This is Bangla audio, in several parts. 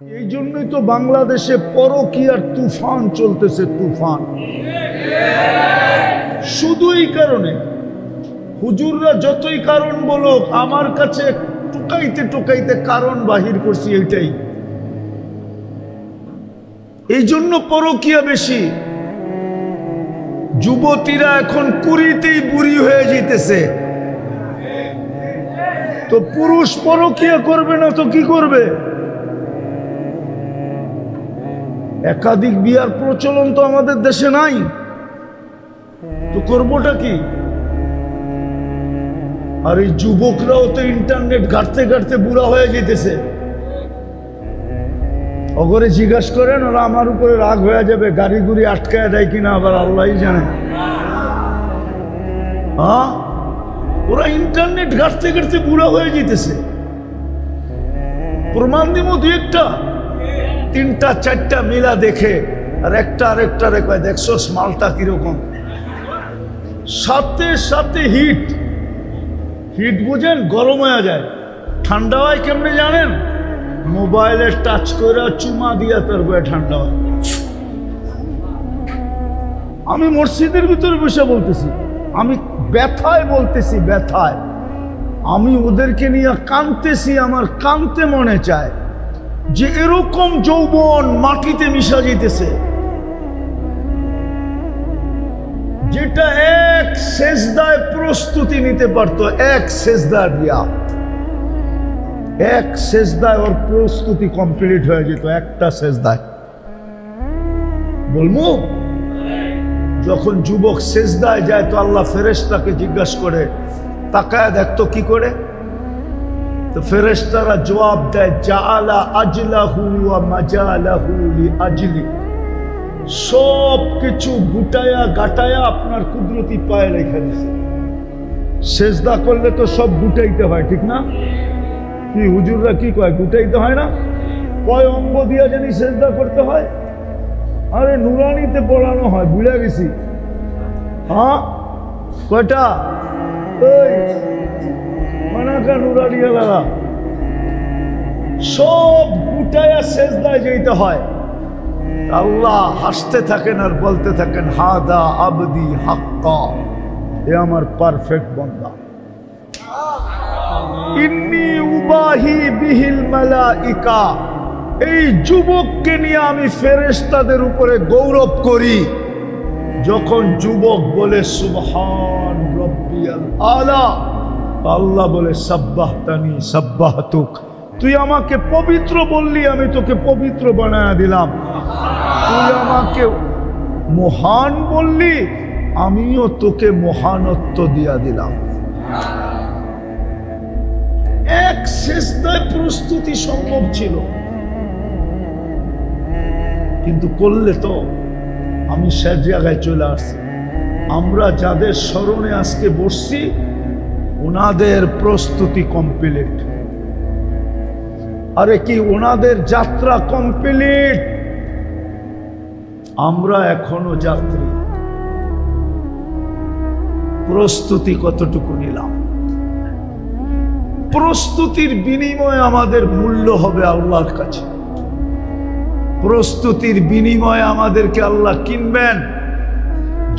এই জন্যই তো বাংলাদেশে পরকীয়ার তুফান চলতেছে, তুফান। শুধু এই কারণে হুজুররা যতই কারণ বলুক, আমার কাছে টুকাইতে টুকাইতে কারণ বাহির করছি এইটাই। এই জন্য পরকীয়া বেশি। যুবতীরা এখন কুড়িতেই বুড়ি হয়ে যেতেছে, তো পুরুষ পরকীয়া করবে না তো কি করবে? একাধিক বিয়ার প্রচলন তো আমাদের দেশে নাই, তো করবোটা কি? আর এই যুবকরাও তো ইন্টারনেট ঘাটতে ঘাটতে বুড়া হয়ে যেতেছে। অগরে জিজ্ঞাসা করেন, ওরা আমার উপরে রাগ হয়ে যাবে, গাড়ি গুড়ি আটকায় দেয় কিনা আবার আল্লাহই জানে। হ্যাঁ, ওরা ইন্টারনেট ঘাটতে ঘাটতে বুড়া হয়ে যেতেছে। প্রমাণ দিব দু একটা, তিনটা চারটা মিলা দেখে আর একটা আরেকটা রেখে দেখছো মালটা কিরকম। সাথে সাথে হিট হিট বুঝেন, গরম হয়ে যায়। ঠান্ডা হয় কেমনে জানেন? মোবাইলে টাচ করে চুমা দিয়া তার বয়ে ঠান্ডা হয়। আমি মসজিদের ভিতরে বসে বলতেছি, আমি ব্যথায় বলতেছি, ব্যথায়। আমি ওদেরকে নিয়ে কাঁদতেছি, আমার কাঁদতে মনে চায় যে এরকম যৌবন মাটিতে মিশা যেতেছে, যেটা এক সেজদায় প্রস্তুতি নিতে পারতো, এক সেজদা দিয়া, এক সেজদায় ওর প্রস্তুতি কমপ্লিট হয়ে যেত, একটা সেজদায়। বলবো, যখন যুবক সেজদায় যায় তো আল্লাহ ফেরেশতাকে জিজ্ঞাসা করে, তাকায় দেখতো কি করে? তো ফেরেশতারা জবাব দেয়, জাআলা আজলাহু ওয়া মাজালাহু লিআজলি। সব কিছু গুটায়া গাটায়া আপনার কুদরতি পায়ে রেখে দিছে। সেজদা করলে তো সব গুটাইতে হয়, ঠিক না? কি হুজুররা কি কয়, গুটাইতে হয় না? কয় অঙ্গ দিয়া জানি সেজদা করতে হয়? আরে নুরানিতে পড়ানো হয়, ভুলে গেছি। হ্যাঁ, কয়টা? ওই মানাকা নুরানিয়া লাগা সব গুটায়া সেজদায় যেতে হয়। আল্লাহ হাসতে থাকেন আর বলতে থাকেন, হাদা আবদি হাক্কা, এ আমার পারফেক্ট বান্দা। ইন্নী উবাহি বিহিল মালাইকা, এই যুবককে নিয়ে আমি ফেরেশতাদের উপরে গৌরব করি। যখন যুবক বলে সুবহান রব্বিয়াল আলা, আল্লাহ বলে সাব্বাহতানি সাব্বাহতুক, তুই আমাকে পবিত্র বললি, আমি তোকে পবিত্র বানায়া দিলাম। তুই আমাকে মহান বললি, আমিও তোকে মহানত্ব দিয়া দিলাম। এক সেজদায় প্রস্তুতি সম্ভব ছিল, কিন্তু করলে তো। আমি সে জায়গায় চলে আসছি, আমরা যাদের স্মরণে আজকে বসছি ওনাদের প্রস্তুতি কমপ্লিট। আরে কি ওনাদের যাত্রা কমপ্লিট, আমরা এখনো যাত্রী। প্রস্তুতি কতটুকু নিলাম? প্রস্তুতির বিনিময়ে আমাদের মূল্য হবে আল্লাহর কাছে। প্রস্তুতির বিনিময়ে আমাদেরকে আল্লাহ কিনবেন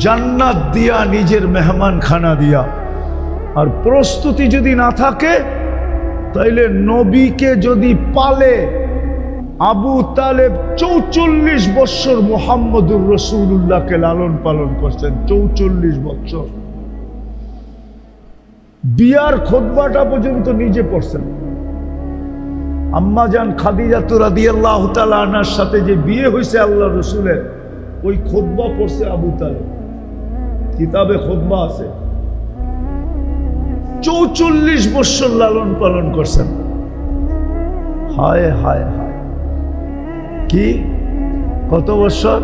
জান্নাত দিয়া, নিজের মেহমানখানা দিয়া। আর প্রস্তুতি যদি না থাকে, তাইলে নবীকে যদি পালে, আবু তালেব 44 বৎসর মুহাম্মদুর রাসূলুল্লাহকে লালন পালন করছেন, 44 বৎসর। বিয়ার খুতবাটা পর্যন্ত নিজে পড়ছেন। আম্মাজান খাদিজা রাদিয়াল্লাহু তাআলা আনহার সাথে যে বিয়ে হয়েছে আল্লাহ রসুলের, ওই খুতবা পড়ছে আবু তালেব, কিতাবে খুতবা আছে। 44 বৎসর লালন পালন করছেন। হায় হায় হায়, কি কত বৎসর?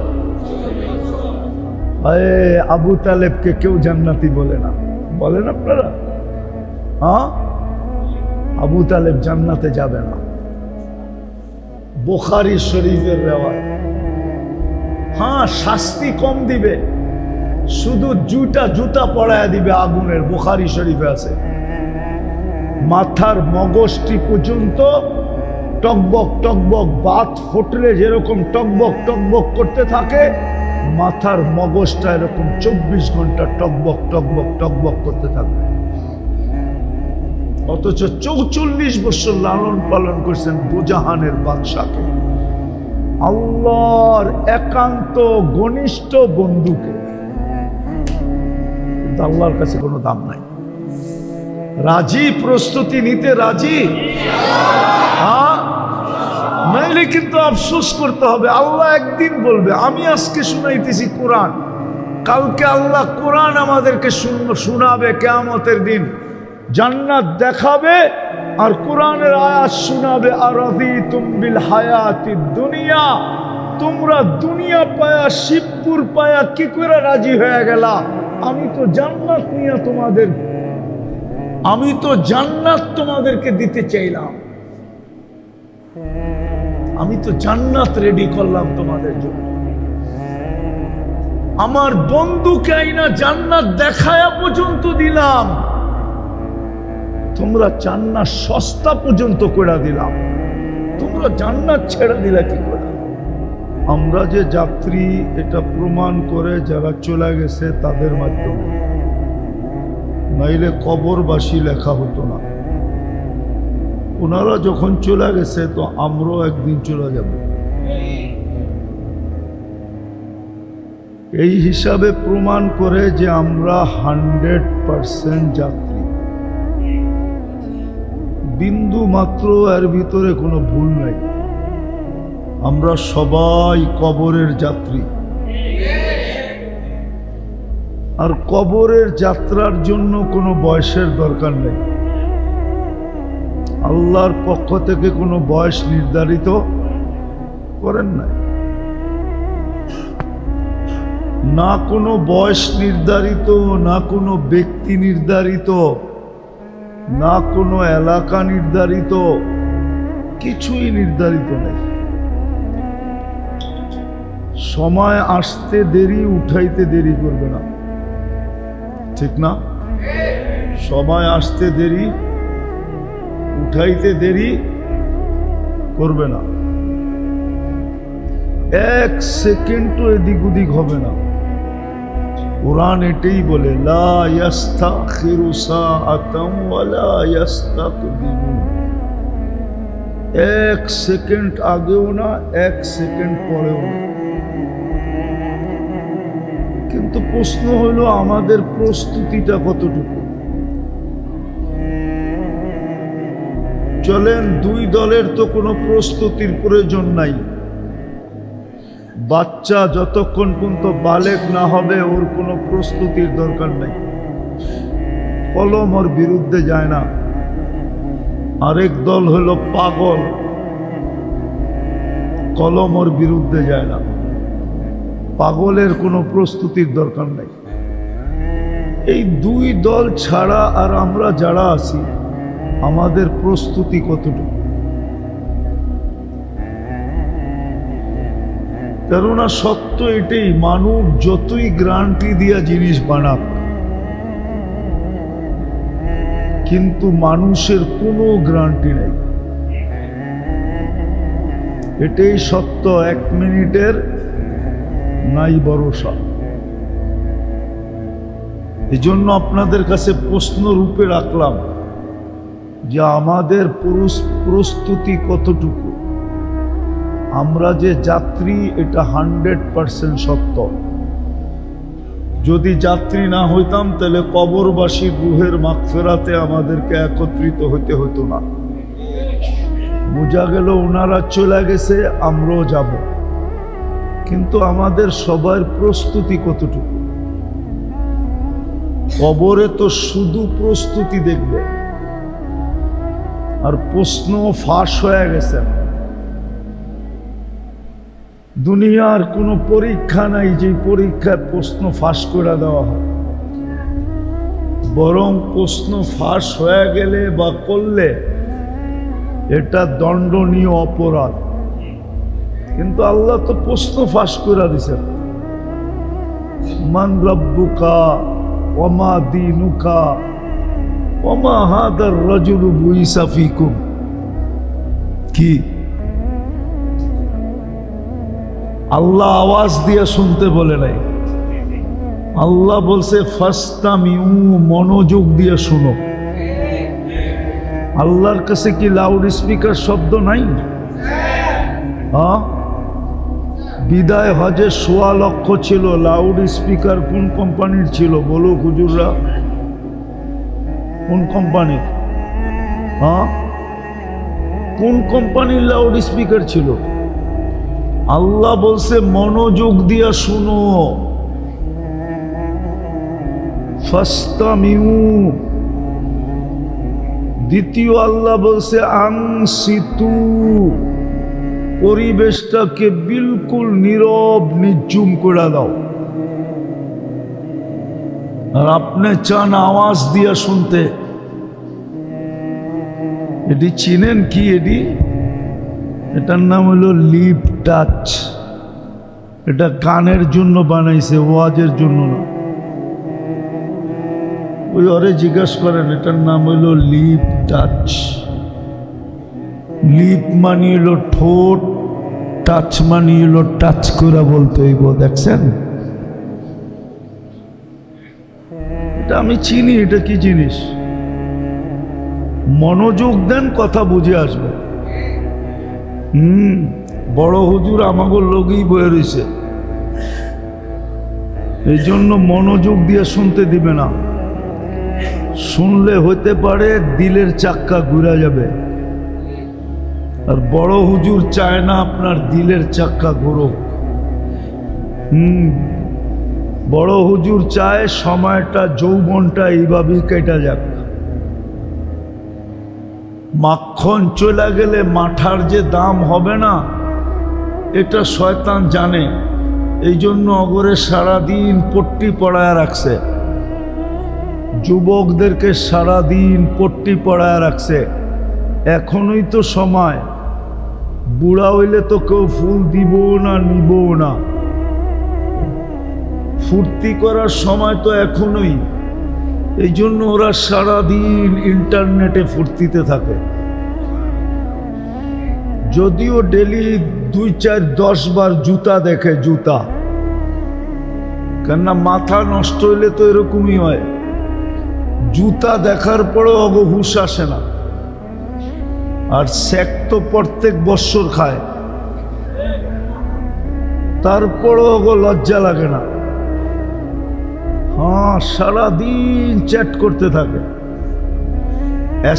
হায়, আবু তালেবকে কেউ জান্নাতি বলে না, বলেন আপনারা? হ্যাঁ, আবু তালেব জান্নাতে যাবে না, বুখারী শরীফের রেওয়ায়াত। হ্যাঁ, শাস্তি কম দিবে, শুধু জুতা পড়ায় দিবে আগুনের, বুখারী শরীফে আছে। মাথার মগজটি পর্যন্ত টকবক বাত ফুটলে যেরকম টকবক করতে থাকে, মাথার মগজটা এরকম 24 ঘন্টা টকবক করতে থাকবে। অথচ 44 বছর লালন পালন করছেন দুজাহানের বাদশাকে, আল্লাহর একান্ত ঘনিষ্ঠ বন্ধুকে, কিন্তু আল্লাহর কাছে কোনো দাম নাই। রাজি? প্রস্তুতি নিতে রাজি? হ্যাঁ, নাইলে কিন্তু আফসোস করতে হবে। আল্লাহ একদিন বলবে, আমি আজকে শুনাইতেছি কোরআন, কালকে আল্লাহ কোরআন আমাদেরকে শোনাবে কিয়ামতের দিন, জান্নাত দেখাবে আর কোরআনের আয়াত শোনাবে। আরাযীতুম বিল হায়াতিদ দুনিয়া, তোমরা দুনিয়া পায়া শিবপুর পায়া কি করে রাজি হয়ে গেলা? আমি তো জান্নাত নিয়ে তোমাদেরকে দিতে চাইলাম, আমি তো জান্নাত রেডি করলাম তোমাদের জন্য। আমার বন্ধুকে আইনা জান্নাত দেখায়া পর্যন্ত দিলাম, তোমরা জান্নাত সস্তা পর্যন্ত করে দিলাম, তোমরা জান্নাত ছেড়ে দিলা কি করে? আমরা যে যাত্রী এটা প্রমাণ করে যারা চলে গেছে তাদের মাধ্যমে, নাইলে কবরবাসী লেখা হতো না। ওনারা যখন চলে গেছে তো আমরাও একদিন চলে যাব। এই হিসাবে প্রমাণ করে যে আমরা 100% যাত্রী, বিন্দু মাত্র এর ভিতরে কোনো ভুল নাই। আমরা সবাই কবরের যাত্রী, আর কবরের যাত্রার জন্য কোনো বয়সের দরকার নেই। আল্লাহর পক্ষ থেকে কোনো বয়স নির্ধারিত করেন নাই, না কোনো বয়স নির্ধারিত, না কোনো ব্যক্তি নির্ধারিত, না কোনো এলাকা নির্ধারিত, কিছুই নির্ধারিত নেই। সময় আসতে দেরি, উঠাইতে দেরি করবে না, ঠিক না? সময় আসতে দেরি, উঠাইতে দেরি করবে না। 1 সেকেন্ডও এদিক ওদিক হবে না। কুরআন এটাই বলে, লা ইস্তাখিরু সাআতাম ওয়া লা ইস্তাকদিমুন। 1 সেকেন্ড আগেও না, 1 সেকেন্ড পরেও না। কিন্তু প্রশ্ন হলো আমাদের প্রস্তুতিটা কতটুকু? চলেন, 2 দলের তো কোনো প্রস্তুতির প্রয়োজন নাই। বাচ্চা যতক্ষণ পর্যন্ত বালেগ না হবে ওর কোনো প্রস্তুতির দরকার নাই, কলম ওর বিরুদ্ধে যায় না। আরেক দল হলো পাগল, কলম ওর বিরুদ্ধে যায় না, পাগলের কোনো প্রস্তুতির দরকার নাই। এই 2 দল ছাড়া আর আমরা যারা আছি, আমাদের প্রস্তুতি কতটুকু? কেননা সত্য এটাই, মানুষ যতই গ্যারান্টি দিয়া জিনিস বানাক, কিন্তু মানুষের কোনো গ্যারান্টি নেই। এটাই সত্য, 1 মিনিটের নাই ভরসা। এই জন্য আপনাদের কাছে প্রশ্ন রূপে রাখলাম যে আমাদের প্রস্তুতি কতটুকু? আমরা যে যাত্রী এটা 100% সত্য। যদি যাত্রী না হইতাম তাহলে কবরবাসী রুহের মাগফিরাতে আমাদেরকে একত্রিত হতে হতো না। বোঝা গেল ওনারা চলে গেছে, আমরাও যাব, কিন্তু আমাদের সবার প্রস্তুতি কতটুকু? কবরে তো শুধু প্রস্তুতি দেখবে, আর প্রশ্ন ফাঁস হয়ে গেছে। দুনিয়ার কোনো পরীক্ষা নাই যে পরীক্ষায় প্রশ্ন ফাঁস করে দেওয়া হয়, বরং প্রশ্ন ফাঁস হয়ে গেলে বা করলে এটা দণ্ডনীয় অপরাধ। কিন্তু আল্লাহ তো প্রশ্ন ফাঁস করে দিছেন, মান রাব্বুকা ওমা দীনুকা ওমা হাদার রাজুলু বুইসা ফিকুম। কি আল্লাহ আওয়াজ দিয়ে শুনতে বলে নাই, আল্লাহ বলছে ফাস্তামিউ, মনোযোগ দিয়ে শুনো। আল্লাহর কাছে কি লাউড স্পিকার শব্দ নাই? বিদায় হজে ১৬ লক্ষ ছিল, লাউড স্পিকার কোন কোম্পানির ছিল বলো হুজুররা? কোন কোম্পানির? কোন কোম্পানির লাউড স্পিকার ছিল? আল্লাহ বলছে মনোযোগ দিয়া শুনো। ফাস্তামিউ। দ্বিতীয় আল্লাহ বলছে আনসিতু, পরিবেশটাকে বিলকুল নীরব নিঝুম করে দাও। আর আপনি চান আওয়াজ দিয়া শুনতে। এটি চিনেন কি? এটার নাম হলো লিপ টাচ। এটা কানের জন্য বানাইছে, ওয়াজের জন্য না। ওই ওরে জিজ্ঞাসা করেন, এটার নাম হলো লিপ টাচ। লিপ মানি হলো ঠোঁট, টাচ মানি হলো টাচ করে বলতে হইব। দেখছেন, এটা আমি চিনি। এটা কি জিনিস? মনোযোগ দেন, কথা বুঝে আসবে। বড় হুজুর আমাগো লগেই বয়ে রয়েছে, এই জন্য মনোযোগ দিয়ে শুনতে দিবে না। শুনলে হইতে পারে দিলের চাক্কা ঘুরে যাবে। আর বড় হুজুর চায় না আপনার দিলের চাক্কা ঘুরুক। বড় হুজুর চায় সময়টা, যৌবনটা এইভাবেই কেটে যাক। মাখন চলে গেলে মাঠার যে দাম হবে না, এটা শয়তান জানে। এই জন্য অগরে সারাদিন পট্টি পড়ায় রাখছে, যুবকদেরকে সারাদিন পট্টি পড়ায় রাখছে। এখনই তো সময়, বুড়া হইলে তো কেউ ফুল দিব না, নিব না। ফুর্তি করার সময় তো এখনই। এই জন্য ওরা সারাদিন ইন্টারনেটে ফুর্তিতে থাকে। যদিও ডেলি 2, 4, 10 বার জুতা দেখে, জুতা। কেননা মাথা নষ্ট হইলে তো এরকমই হয়, জুতা দেখার পরেও অগ হুশ আসে না। আর সেক তো প্রত্যেক বৎসর খায়, তারপরও অগ লজ্জা লাগে না। সারাদিন চ্যাট করতে থাকে,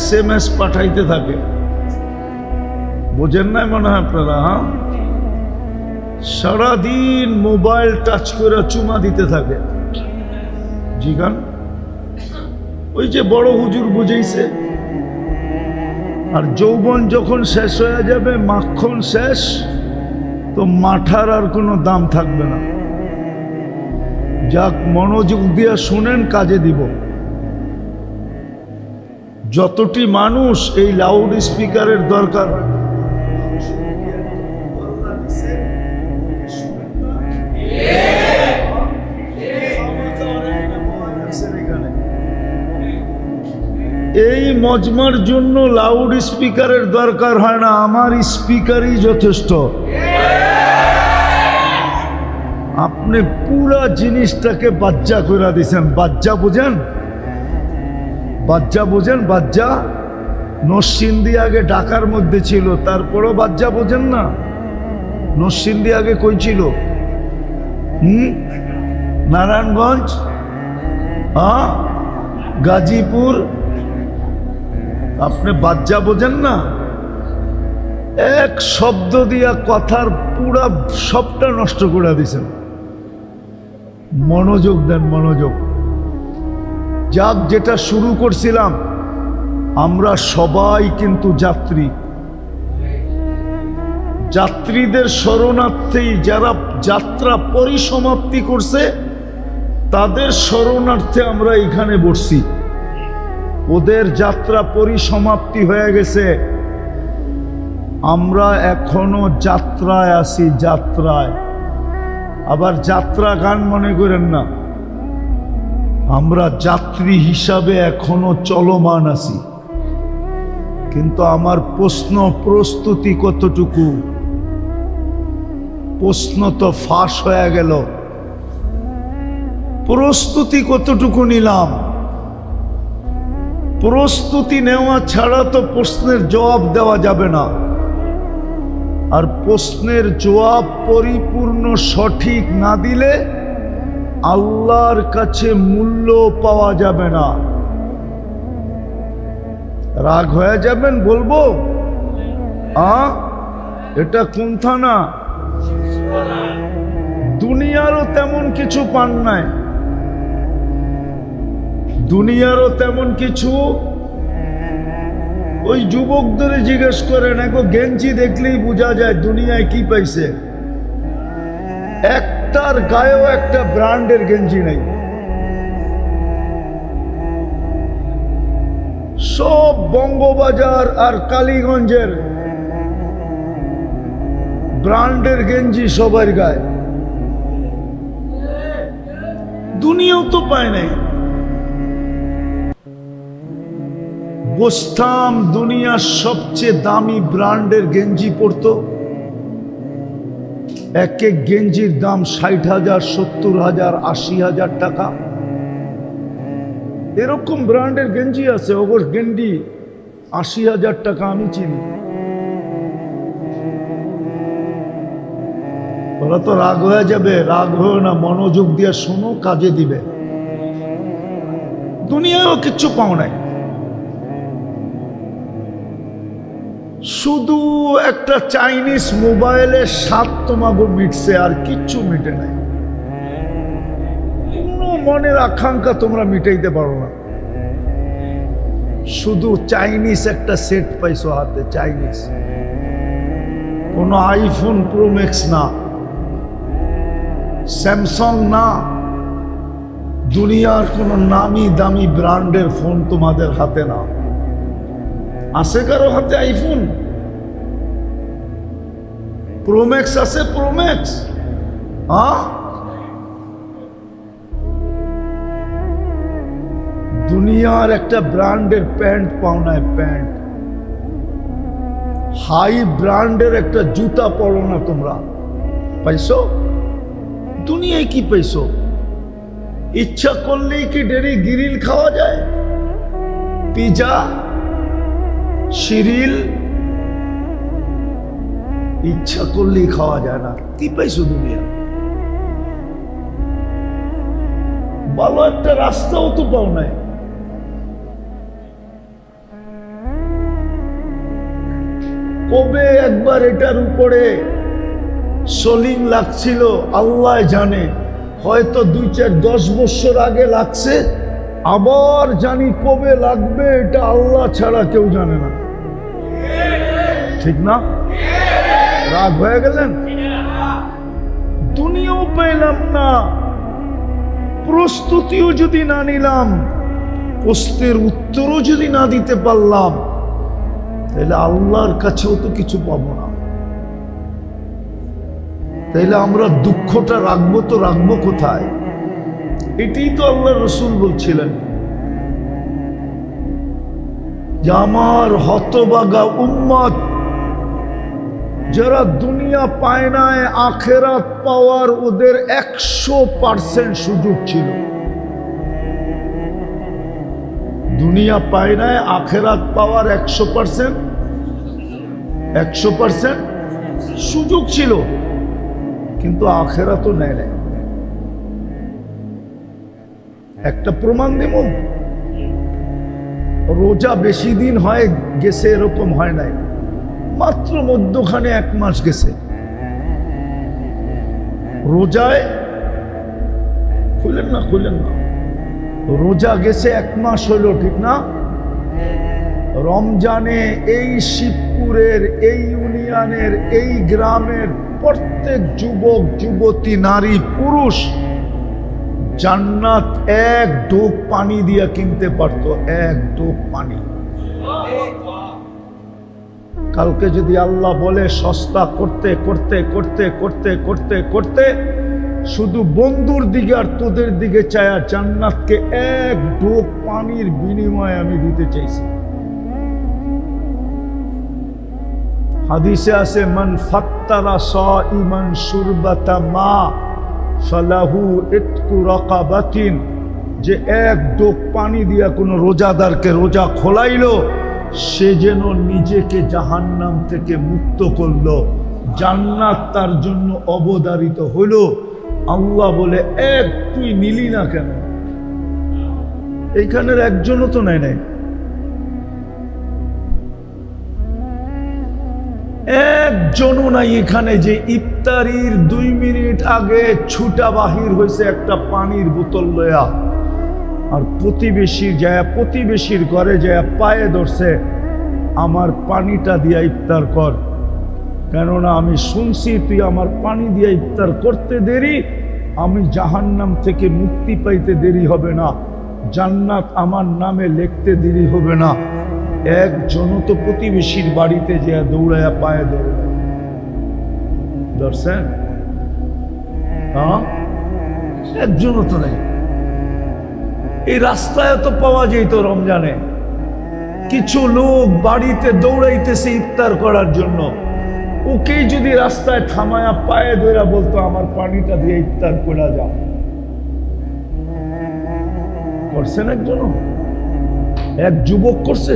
SMS পাঠাইতে থাকে। বোঝেন নাই মনে হয় আপনারা? সারাদিন মোবাইল টাচ করে চুমা দিতে থাকে। জিগান, ওই যে বড় হুজুর বুঝাইছে। আর যৌবন যখন শেষ হয়ে যাবে, মাখন শেষ, তো মাঠার আর কোনো দাম থাকবে না। যাক, মনোযোগ দিয়ে শুনেন, কাজে দিব। যতটি মানুষ এই লাউড স্পিকারের দরকার, এই মজমার জন্য লাউড স্পিকারের দরকার হয় না, আমার স্পিকারই যথেষ্ট। আপনি পুরা জিনিসটাকে বাজ্জা করে দিয়েছেন। বাজ্জা বুঝেন? বাজ্জা বুঝেন? বাজ্জা নরসিংদী আগে ঢাকার মধ্যে ছিল, তারপরও বাজ্জা বোঝেন না? নরসিংদী আগে কই ছিল? নারায়ণগঞ্জ, গাজীপুর। আপনি বাজ্জা বোঝেন না? এক শব্দ দিয়া কথার পুরা সবটা নষ্ট করে দিয়েছেন। মনোযোগ দেন, মনোযোগ। যাক, যেটা শুরু করছিলাম, আমরা সবাই কিন্তু যাত্রী। যাত্রীদের শরণার্থেই যারা যাত্রা পরিসমাপ্তি করছে, তাদের শরণার্থে আমরা এখানে বসছি। ওদের যাত্রা পরিসমাপ্তি হয়ে গেছে, আমরা এখনো যাত্রায় আছি। যাত্রায় আবার যাত্রা গান মনে করেন না, আমরা যাত্রী হিসাবে এখনো চলমান আছি। কিন্তু আমার প্রশ্ন, প্রস্তুতি কতটুকু? প্রশ্ন তো ফাঁস হয়ে গেল, প্রস্তুতি কতটুকু নিলাম? প্রস্তুতি নেওয়া ছাড়া তো প্রশ্নের জবাব দেওয়া যাবে না, আর প্রশ্নের জবাব পরিপূর্ণ সঠিক না দিলে আল্লাহর কাছে মূল্য পাওয়া যাবে না। রাগ হয়ে যাবেন বলবো? এটা কোন থানা? দুনিয়ারও তেমন কিছু পান নাই, দুনিয়ারও তেমন কিছু। ওই যুবকদের জিজ্ঞেস করেন, এখন গেঞ্জি দেখলেই বোঝা যায় দুনিয়ায় কি পাইছে। একটার গায়েও একটা ব্র্যান্ডের গেঞ্জি নেই, সব বঙ্গবাজার আর কালীগঞ্জের ব্র্যান্ডের গেঞ্জি সবার গায়ে। দুনিয়াও তো পায় নাই। বসতাম, দুনিয়ার সবচেয়ে দামি ব্র্যান্ডের গেঞ্জি পরতো, এক এক গেঞ্জির দাম 60,000, 70,000, 80,000 টাকা। এরকম ব্র্যান্ডের গেঞ্জি আছে, ওগর গেঞ্জি 80,000 টাকা আমি চিনি। ওরা তো রাগ হয়ে যাবে, রাগ হয়ে না, মনোযোগ দিয়ে শোনো, কাজে দিবে। দুনিয়ায়ও কিচ্ছু পাও নাই, শুধু একটা চাইনিজ মোবাইলের স্বাদ তোমাকে মিটছে, আর কিচ্ছু মিটে নাই। কোনো মনের আকাঙ্ক্ষা তোমরা মিটাইতে পারো না। শুধু চাইনিজ একটা সেট পাইছো হাতে, চাইনিজ, কোনো আইফোন প্রো ম্যাক্স না, স্যামসাং না, দুনিয়ার কোনো নামি দামি ব্র্যান্ডের ফোন তোমাদের হাতে না। আছে কারো হাতে আইফোন প্রো ম্যাক্স? আছে প্রো ম্যাক্স? দুনিয়ার একটা ব্র্যান্ডের প্যান্ট পাও না, প্যান্ট হাই ব্র্যান্ডের একটা জুতা পরো না তোমরা, পাইছো? দুনিয়ায় কি পাইছো? ইচ্ছা করলেই কি ডেরি গিরিল খাওয়া যায়? পিজা, সিরিল ইচ্ছা করলেই খাওয়া যায় না। কি পাইছো দুনিয়া? ভালো একটা রাস্তাও তো পাও নাই। কবে একবার এটার উপরে সোলিং লাগছিল আল্লাহ জানে, হয়তো 2-4-10 বছর আগে লাগছে, আবার জানি কবে লাগবে এটা আল্লাহ ছাড়া কেউ জানে না। ঠিক না? রাগ হয়ে গেলেন? দুনিয়াও পেলাম না, প্রস্তুতিও যদি না নিলাম, প্রশ্নের উত্তরও যদি না দিতে পারলাম, তাহলে আল্লাহর কাছেও তো কিছু পাবো না। তাইলে আমরা দুঃখটা রাখবো তো রাখবো কোথায়? এটাই তো আল্লাহ রসুল বলছিলেন যে আমার হতভাগা উম্মত যারা দুনিয়া পায় না, আখেরাত পাওয়ার ওদের 100% সুযোগ ছিল। দুনিয়া পায় না, আখেরাত পাওয়ার 100% সুযোগ ছিল, কিন্তু আখেরাতও নেয় নাই। একটা প্রমাণ দেব, রোজা বেশি দিন হয়ে গেছে এরকম হয় নাই, মাত্র মধ্যখানে 1 মাস গেছে রোজায়। খুলেন না, রোজা গেছে 1 মাস হইল, ঠিক না? রমজানে এই শিবপুরের, এই ইউনিয়নের, এই গ্রামের প্রত্যেক যুবক যুবতী, নারী পুরুষ জান্নাত 1 ঢোক পানি দিয়া কিনতে পারত, 1 ঢোক পানি। কালকে যদি আল্লাহ বলে সস্তা করতে করতে করতে করতে করতে করতে শুধু বন্ধুর দিকে আর তোদের দিকে চায়া জান্নাতকে 1 ঢোক পানির বিনিময়ে আমি দিতে চাইছি, হাদিসে আছে মান ফাত্তারা সাইমান শুরবাতা মা ফালাহু ইতকু রাকাবাতিন, যে এক ডোক পানি দিয়া কোনো রোজাদারকে রোজা খোলাইলো, সে যেন নিজেকে জাহান্নাম থেকে মুক্ত করলো, জান্নাত তার জন্য অবধারিত হলো। আল্লাহ বলে, এক তুই নিলি না কেন? এইখানের একজনও তো নেয় নাই, একজনও নাই এখানে যে ইফতারির 2 মিনিট আগে ছুটা বাহির হয়েছে একটা পানির বোতল লয়া, আর প্রতিবেশীর ঘরে যায় পায়ে ধরছে, আমার পানিটা দিয়া ইফতার কর, কেননা আমি শুনছি তুই আমার পানি দিয়া ইফতার করতে দেরি, আমি জাহান্নাম থেকে মুক্তি পাইতে দেরি হবে না, জান্নাত আমার নামে লিখতে দেরি হবে না। একজনও তো প্রতিবেশীর বাড়িতে যে দৌড়াইয়া পায়ে ধরছেন? হ্যাঁ, একজনও তো নেই। এই রাস্তায় তো পাওয়া যেত রমজানে, কিছু লোক বাড়িতে দৌড়াইতেছে ইফতার করার জন্য, ওকেই যদি রাস্তায় থামায়া পায়ে ধরে বলতো আমার পানিটা দিয়ে ইফতার করা যাও, করছেন একজনও? এক যুবক করছে?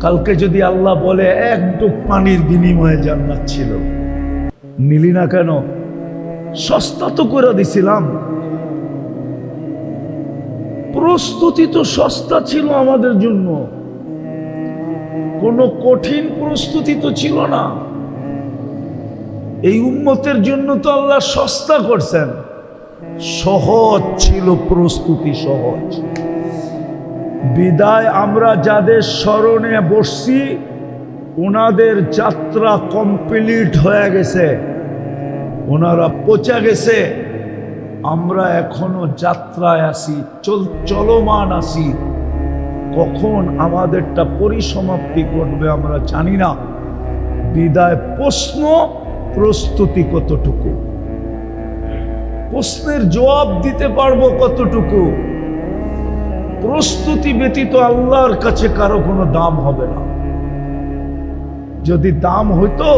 কালকে যদি আল্লাহ বলে এক ডুব পানির বিনিময়ে জান্নাত ছিল, নিলি না কেন? সস্তা তো করে দিছিলাম, প্রস্তুতি তো সস্তা ছিল আমাদের জন্য, কোনো কঠিন প্রস্তুতি তো ছিল না। এই উম্মতের জন্য তো আল্লাহ সস্তা করছেন, সহজ ছিল প্রস্তুতি, সহজ। বিদায় আমরা যাদের স্মরণে বসছি ওনাদের যাত্রা কমপ্লিট হয়ে গেছে, ওনারা পৌঁছে গেছে, আমরা এখনো যাত্রায় আছি, চলমান আছি। কখন আমাদেরটা পরিসমাপ্তি ঘটবে আমরা জানি না। বিদায় প্রশ্ন, প্রস্তুতি কতটুকু, প্রশ্নের জবাব দিতে পারবো কতটুকু, প্রস্তুতি ব্যতীত আল্লাহর কাছে কারো কোনো দাম হবে না। যদি দাম হইতো,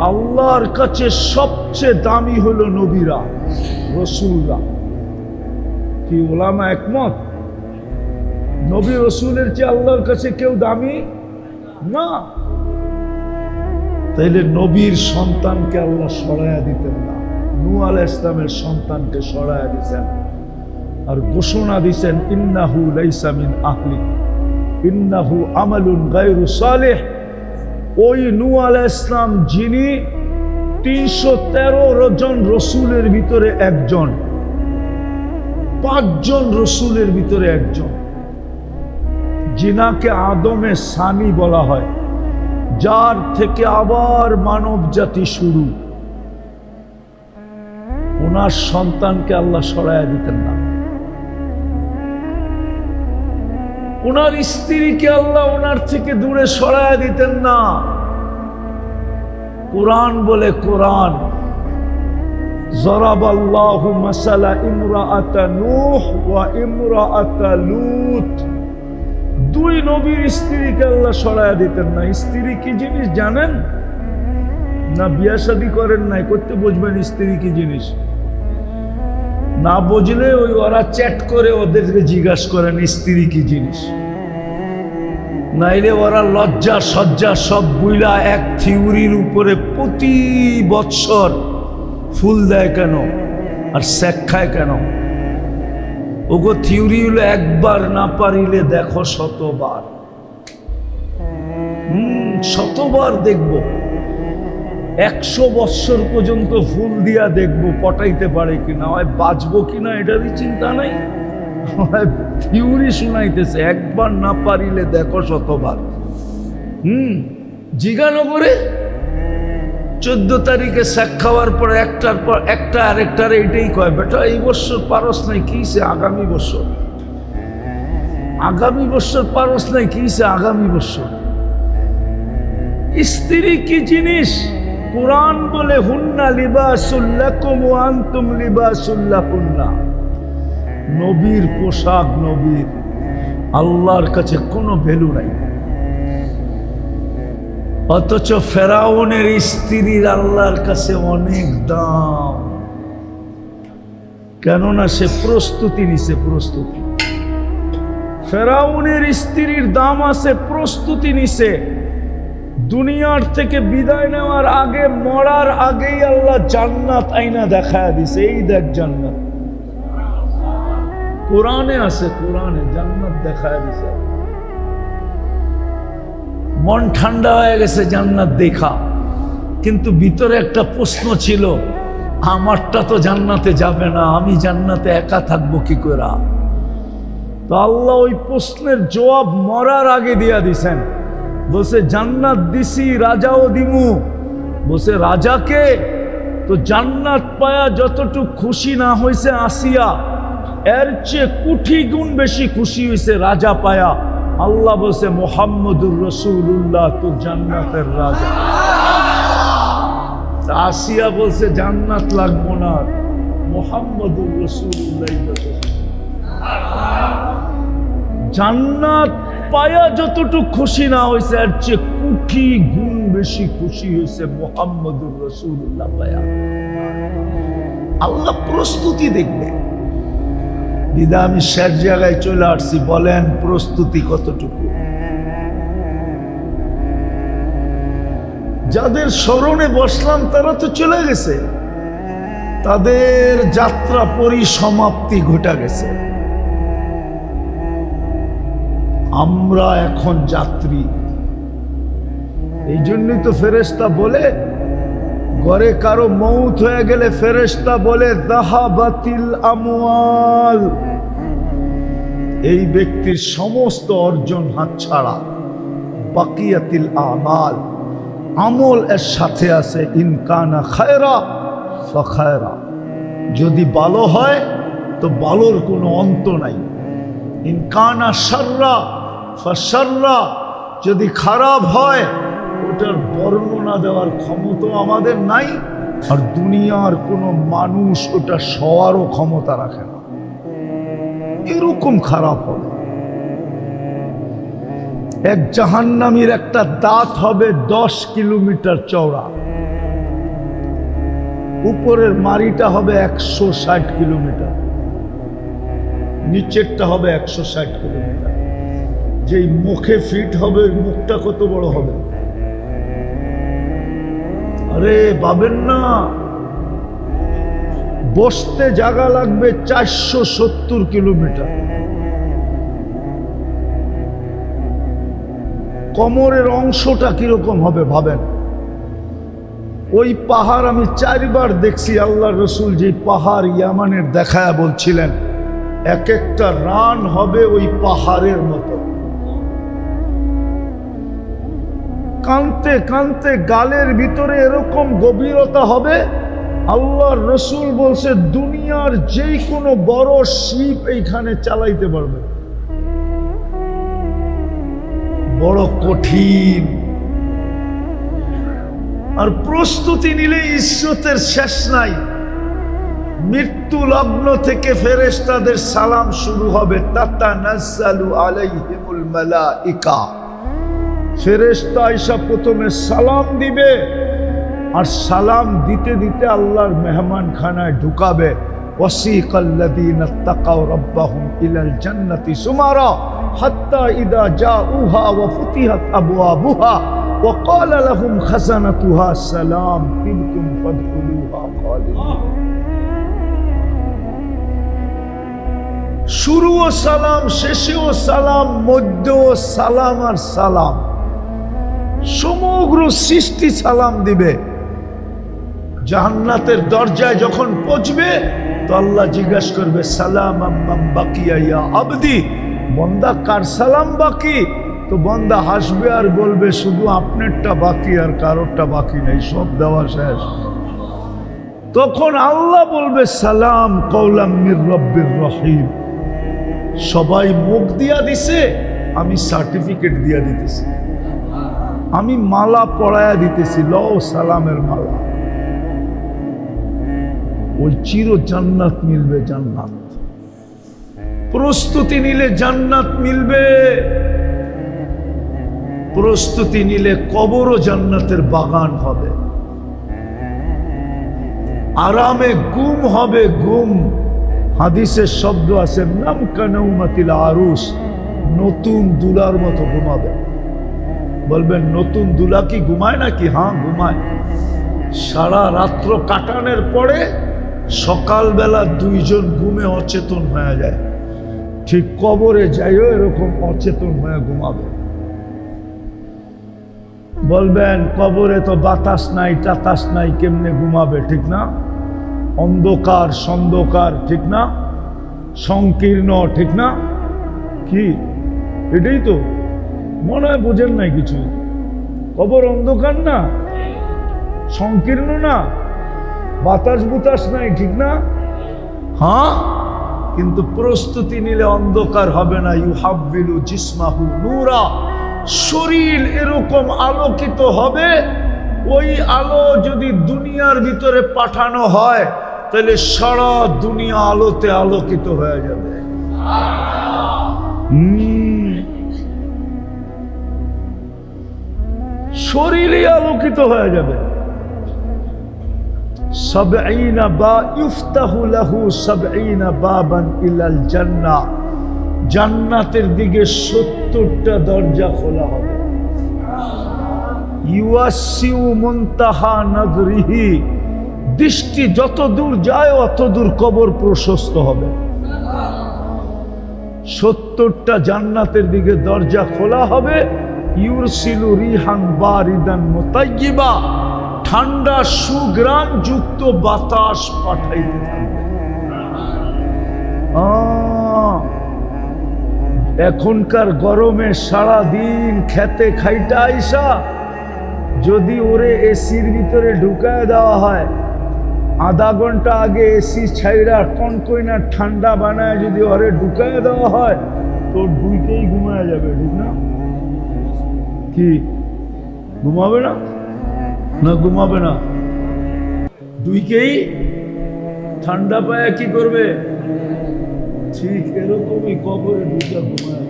আল্লাহর কাছে সবচেয়ে দামি হলো নবীরা, রসুলরা। কি ওলামা একমত? নবী রসুলের চেয়ে আল্লাহর কাছে কেউ দামি না। তাইলে নবীর সন্তানকে আল্লাহ সরাইয়া দিতেন না, নূহ আলাইহিস সালামের সন্তানকে সরাইয়া দিতেন, আর ঘোষণা দিছেন ইন্নাহু লাইসা মিন আহলি ইন্নাহু আমালুন গায়রু সালিহ। ওই নূহ আলাইহিস সালাম যিনি 313 জন রসুলের ভিতরে একজন, 5 জন রসুলের ভিতরে একজন, যিনাকে আদমে সানি বলা হয়, যার থেকে আবার মানব জাতি শুরু, ওনার সন্তানকে আল্লাহ সরাইয়া দিতেন না। ওনার স্ত্রীকে আল্লাহ ওনার থেকে দূরে সরাইয়া দিতেন না। কোরআন বলে, কোরআন জরাবাল্লাহু মাসালা ইমরাআতা নূহ ওয়া ইমরাআতা লূত, 2 নবীর স্ত্রীকে আল্লাহ সরাইয়া দিতেন না। স্ত্রী কি জিনিস জানেন না? বিয়া শাদী করেন নাই, করতে বুঝবেন স্ত্রী কি জিনিস। না বুঝলে ওই ওরা চ্যাট করে ওদেরকে জিজ্ঞাসা করেন স্ত্রী কি জিনিস, নাইলে ওরা লজ্জা সজ্জা সব বুইলা এক থিওরির উপরে প্রতি বৎসর ফুল দেয় কেন আর শেখ খায় কেন? ওগো থিওরি হলো একবার না পারিলে দেখো শতবার। শতবার দেখব, 100 বৎসর পর্যন্ত ফুল দিয়া দেখব পটাইতে পারে কিনা, হয় বাঁচবো কিনা এটারই চিন্তা নাই, থিওরি শুনাইতেছে একবার না পারিলে দেখো শতবার। জিগানগরে 14 তারিখে শেখ খাওয়ার পর একটার পর একটা আরেকটার এইটাই কয়, বেটা এই বছর পারস নাই, কিসে আগামী বছর, আগামী বছর পারস নাই, কিসে আগামী বছর। স্ত্রী কি জিনিস? কুরআন বলে হুন্না লিবাসুল লাকুম ওয়া আনতুম লিবাসুল লাহুন্না। নবীর পোশাক নবীর, আল্লাহর কাছে কোনো ভ্যালু নাই। অথচ ফেরাউনের স্ত্রীর আল্লাহর কাছে অনেক দাম, কেননা সে প্রস্তুতি নিছে। প্রস্তুতি, ফেরাউনের স্ত্রীর দাম আছে, প্রস্তুতি নিছে। দুনিয়ার থেকে বিদায় নেওয়ার আগে, মরার আগেই আল্লাহ জান্নাত আইনা দেখায় দিছে। এই দেখ জান্নাত, কোরআনে আছে, কোরআনে জান্নাত দেখায় দিছে। মন ঠান্ডা হয়ে গেছে জান্নাত দেখা, কিন্তু ভিতরে একটা প্রশ্ন ছিল, আমারটা তো জান্নাতে যাবে না, আমি জান্নাতে একা থাকবো কি করে? তো আল্লাহ ওই প্রশ্নের জবাব মরার আগে দিয়া দিছেন। বসে জান্নাত দিছি, রাজাও দিমু। বসে রাজাকে তো জান্নাত পায়া যতটুকু খুশি না হয়েছে আসিয়া, এর চেয়ে কোটি গুণ বেশি খুশি হয়েছে রাজা পায়া। আল্লাহ বলছে মুহাম্মদুর রাসূলুল্লাহ তো জান্নাতের রাজা। আসিয়া বলছে জান্নাত লাগবো না, মুহাম্মদুর রাসূলুল্লাহ। জান্নাত পায়া যতটুকু খুশি না হয়েছে, এর চেয়ে কোটি গুণ বেশি খুশি হয়েছে মুহাম্মদুর রাসূলুল্লাহ পায়া। আল্লাহ প্রস্তুতি দেখবে। বিদা আমি শেষ জায়গায় চলে আসছি, বলেন প্রস্তুতি কতটুকু? যাদের স্মরণে বসলাম তারা তো চলে গেছে, তাদের যাত্রা পরিসমাপ্তি ঘটে গেছে। আমরা এখন যাত্রী। এই জন্যই তো ফেরেশতা বলে, ঘরে কারো মৌত হয়ে গেলে ফেরেশতা বলে যাহাবাতিল আমওয়াল, এই ব্যক্তির সমস্ত অর্জন হাতছাড়া। বাকিয়াতিল আমাল, আমল এর সাথে আছে। ইনকানা খায়রা ফাখায়রা, যদি ভালো হয় তো ভালোর কোনো অন্ত নাই। ইনকানা শাররা ফাশাররা, যদি খারাপ হয় ওটার বর্ণনা দেওয়ার ক্ষমতা আমাদের নাই। আর দুনিয়ার কোনো মানুষ ওটা সওয়ারও ক্ষমতা রাখে না, এরকম খারাপ হবে। এক জাহান্নামীর একটা দাঁত হবে 10 কিলোমিটার চওড়া, উপরের মারিটা হবে 160 কিলোমিটার, নিচেরটা হবে 160 কিলোমিটার। যেই মুখে ফিট হবে ওই মুখটা কত বড় হবে? আরে ভাবেন না, বসতে জায়গা লাগবে 470 কিলোমিটার। কোমরের অংশটা কিরকম হবে ভাবেন। ওই পাহাড় আমি 4 বার দেখছি। আল্লাহ রসুল যে পাহাড় ইয়ামানের দেখায়া বলছিলেন, এক একটা রান হবে ওই পাহাড়ের মতো। কানতে কানতে গালের ভিতরে এরকম গভীরতা হবে। আল্লাহর রসুল বলছে দুনিয়ার যে কোনো বড় শিপ এইখানে চালাইতে পারবে। বড় কঠিন। আর প্রস্তুতি নিলে ইজ্জতের শেষ নাই। মৃত্যু লগ্ন থেকে ফেরেশতাদের সালাম শুরু হবে। তাতানাজ্জালু আলাইহিমুল মালাইকা, ফেরেশতা আয়েশা প্রথমে সালাম দিবে, আর সালাম দিতে দিতে আল্লাহর মেহমানখানায় ঢুকাবে। ওয়াসিকাল্লাযীনা তাকাউ রাব্বাহুম ইলাল জান্নাতি সুমারা হাত্তা ইযা জাউহা ওয়া ফুতিহাত আবওয়াবুহা ওয়া ক্বালা লাহুম খাযানাতুহা সালাম তিবতুম ফাদখুলুহা খালিদিন। শুরুও সালাম, শেষেও সালাম, মধ্যেও সালাম আর সালাম। সমগ্র সৃষ্টি সালাম দিবে। জান্নাতের দরজায় যখন পৌঁছবে তো আল্লাহ জিজ্ঞাসা করবে সালাম আম্মান বাকিয়া ইয়া আবদি, বন্দা কার সালাম বাকি? তো বন্দা হাসবে আর বলবে শুধু আপনারটা বাকি, আর কারোরটা বাকি নেই, সব দেওয়া শেষ। তখন আল্লাহ বলবে সালাম কওলাম মির রব্বির রহিম। সবাই মুখ দিয়া দিছে, আমি সার্টিফিকেট দিয়া দিতেছি, আমি মালা পড়ায়া দিতেছি, লও সালামের মালা। ওই চির জান্নাত মিলবে। জান্নাত প্রস্তুতি নিলে জান্নাত মিলবে। প্রস্তুতি নিলে কবরও জান্নাতের বাগান হবে, আরামে গুম হবে, গুম। হাদিসের শব্দ আছে নাম কানাউমাতিল আরুস, নতুন দুলার মতো ঘুমাবে। বলবেন নতুন দুলা কি ঘুমায় নাকি? হ্যাঁ ঘুমায়। সারা রাত্র কাটানোর পরে সকালবেলা দুইজন ঘুমে অচেতন হয়ে যায়, ঠিক কবরে যাইও এরকম অচেতন হয়ে ঘুমাবে। বলবেন কবরে তো বাতাস নাই টাতাস নাই, কেমনে ঘুমাবে? ঠিক না? অন্ধকার সন্ধকার, ঠিক না? সংকীর্ণ, ঠিক না? কি এটাই তো মনে হয় বোঝেন নাই কিছু। কবর অন্ধকার না, সংকীর্ণ না, বাতাস বুতাস নাই, ঠিক না? হ্যাঁ, কিন্তু প্রস্তুতি নিলে অন্ধকার হবে না। ইউহাব্বিলু জিসমাহু নূরা, শরীর এরকম আলোকিত হবে। ওই আলো যদি দুনিয়ার ভিতরে পাঠানো হয় তাহলে সারা দুনিয়া আলোতে আলোকিত হয়ে যাবে। শরীরই আলোকিত হয়ে যাবে। সাবঈনা বা ইফতাহু লাহু সাবঈনা বাবান ইলাল জান্নাহ, জান্নাতের দিকে 70টা দরজা খোলা হবে। ইউয়াসিউ মুনতাহা নাযরিহি, দৃষ্টি যত দূর যায় অত দূর কবর প্রশস্ত হবে। 70টা জান্নাতের দিকে দরজা খোলা হবে। ইউরসিলু রিহান বারিদান মুতায়্যিবা, ঠান্ডা সুঘ্রাণ যুক্ত বাতাস পাঠাইতে থাকবে। এখনকার গরমে সারা দিন খেতে খাইতে আইসা যদি ওরে এসির ভিতরে ঢুকায় দেওয়া হয়, আধা ঘন্টা আগে এসি ছাইড়া কনকইনা ঠান্ডা বানায় যদি ওরে ঢুকায় দেওয়া হয় তো দুইকেই ঘুমায় যাবে, ঠিক না? কি ঘুমাবে না? না ঘুমাবে না, দুইকেই ঠান্ডা পায় কি করবে? ঠিক এরকমই কবরে ঢুকা ঘুমায়।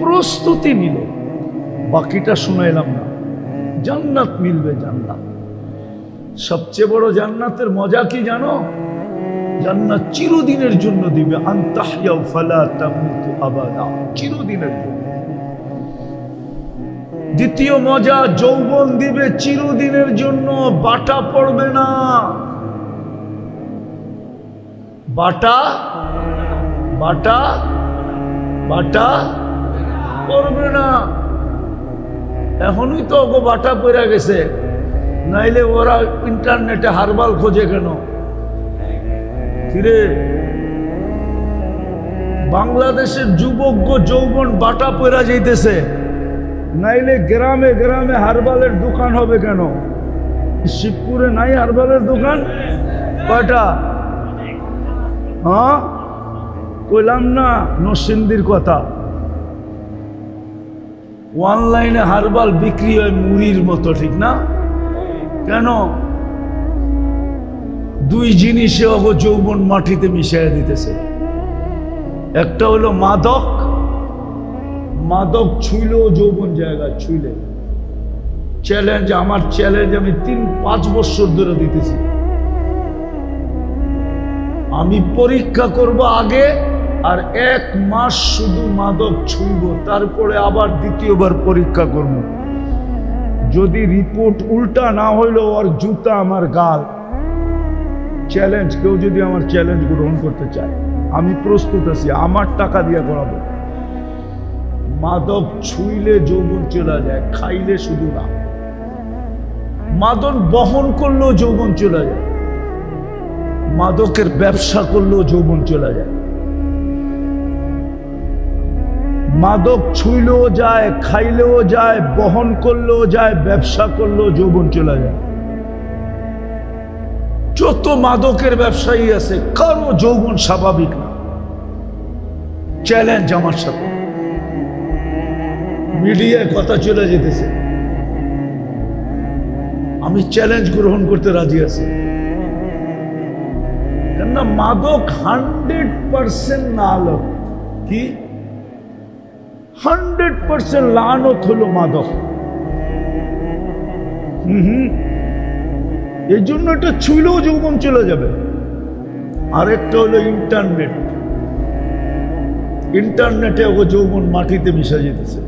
প্রস্তুতি নিল, বাকিটা শুনাইলাম না। জান্নাত মিলবে, জান্নাত। সবচেয়ে বড় জান্নাতের মজা কি জানো? জান্নাত চিরদিনের জন্য দিবে। আনতাহইয়া ফালা তামুতু আবাদা, চিরদিনের জন্য। দ্বিতীয় মজা, যৌবন দিবে চিরদিনের জন্য, বাটা পড়বে না। বাটা বাটা বাটা পড়বে না। এখনই তো ওগো বাটা পড়ে গেছে, নাইলে ওরা ইন্টারনেটে হারবাল খোঁজে কেন? ফিরে বাংলাদেশের যুবক যৌবন বাটা পড়া যাইতেছে, নাইলে গ্রামে গ্রামে হারবালের দোকান হবে কেন? শিবপুরে নাই হারবালের দোকান? কয়টা? হ্যাঁ কইলাম না নরসিংদীর কথা। অনলাইনে হারবাল বিক্রি হয় মুড়ির মতো, ঠিক না? কেন? দুই জিনিসে অগ যৌবন মাটিতে মিশিয়ে দিতেছে। একটা হলো মাদক, মাদক ছুইলেও যৌবন জায়গা ছুইলে। চ্যালেঞ্জ, আমার চ্যালেঞ্জ আমি 3-5 বছর ধরে দিতেছি। আমি পরীক্ষা করব আগে, আর 1 মাস শুধু মাদক ছুঁইব, তারপরে আবার দ্বিতীয়বার পরীক্ষা করব। যদি রিপোর্ট উল্টা না হইলো ওর জুতা আমার গাল। চ্যালেঞ্জ, কেউ যদি আমার চ্যালেঞ্জ গ্রহণ করতে চায় আমি প্রস্তুত আছি, আমার টাকা দিয়ে করাবো। মাদক ছুঁইলে যৌবন চলে যায়, খাইলে শুধু না। মাদক বহন করলেও যৌবন চলে যায়, মাদকের ব্যবসা করলেও যৌবন চলে যায়। মাদক ছুঁইলেও যায়, খাইলেও যায়, বহন করলেও যায়, ব্যবসা করলেও যৌবন চলে যায়। যত মাদকের ব্যবসায়ী আছে কারো যৌবন স্বাভাবিক না। চ্যালেঞ্জ আমার সাথে। মিডিয়ায় কথা চলে যেতেছে, আমি চ্যালেঞ্জ গ্রহণ করতে রাজি আছি। কেননা মাদক 100% না আলো কি 100% লানত হলো মাদক। এই জন্য এটা ছুঁলেও যৌবন চলে যাবে। আরেকটা হলো ইন্টারনেট। ইন্টারনেটে ও যৌবন মাটিতে মিশে যেতেছে।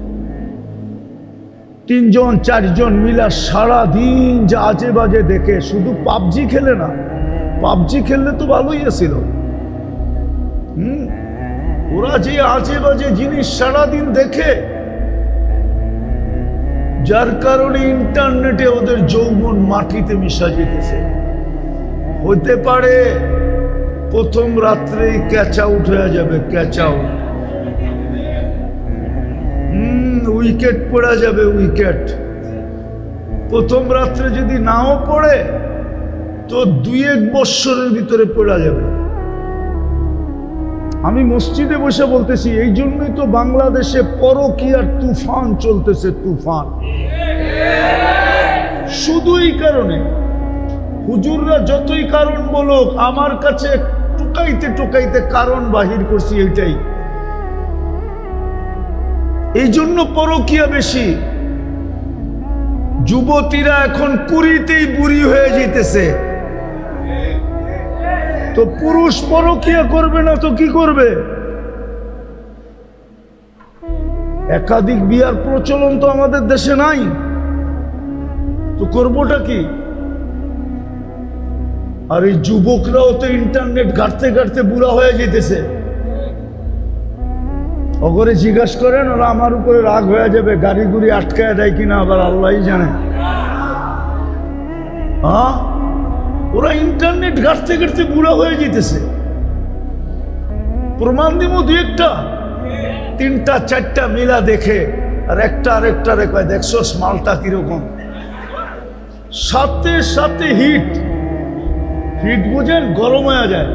3 জন 4 জন মিলা সারাদিন যা আজে বাজে দেখে, শুধু পাবজি খেলে না, পাবজি খেললে তো ভালোই আছিল। ওরা যে আজে বাজে জিনিস সারাদিন দেখে, যার কারণে ইন্টারনেটে ওদের যৌবন মাটিতে মিশা যেতেছে। হতে পারে প্রথম রাত্রেই ক্যাচ আউট হয়ে যাবে, ক্যাচ আউট, উইকেট পড়া যাবে, উইকেট। প্রথম রাত্রে যদি নাও পড়ে তো 2-1 বৎসরের ভিতরে পড়া যাবে। আমি মসজিদে বসে বলতেছি, এই জন্যই তো বাংলাদেশে পরকীয়ার তুফান চলতেছে, তুফান। শুধু এই কারণে হুজুররা যতই কারণ বলুক, আমার কাছে টুকাইতে টুকাইতে কারণ বাহির করছি এইটাই। এই জন্য পরকীয়া বেশি। যুবতীরা এখন কুড়িতেই বুড়ি হয়ে যেতেছে। তো পুরুষ পরকীয়া করবে না তো কি করবে? একাধিক বিয়ার প্রচলন তো আমাদের দেশে নাই, তো করবোটা কি? আর এই যুবকরাও তো ইন্টারনেট ঘাটতে ঘাটতে বুড়া হয়ে যেতেছে। ওগরে জিজ্ঞাসা করেন, ওরা আমার উপরে রাগ হয়ে যাবে, গাড়ি গুড়ি আটকায় দেয় কিনা আবার আল্লাহই জানে। হ্যাঁ, ওরা ইন্টারনেট ঘাটতে ঘাটতে বুড়া হয়ে যেতেছে। প্রমাণ দিব 2-1টা, 3টা 4টা মিলা দেখে, আর একটা আরেকটা রে কয়, দেখছোস মালটা কিরকম। সাথে সাথে হিট। হিট বুঝেন? গরম হয়ে যায়।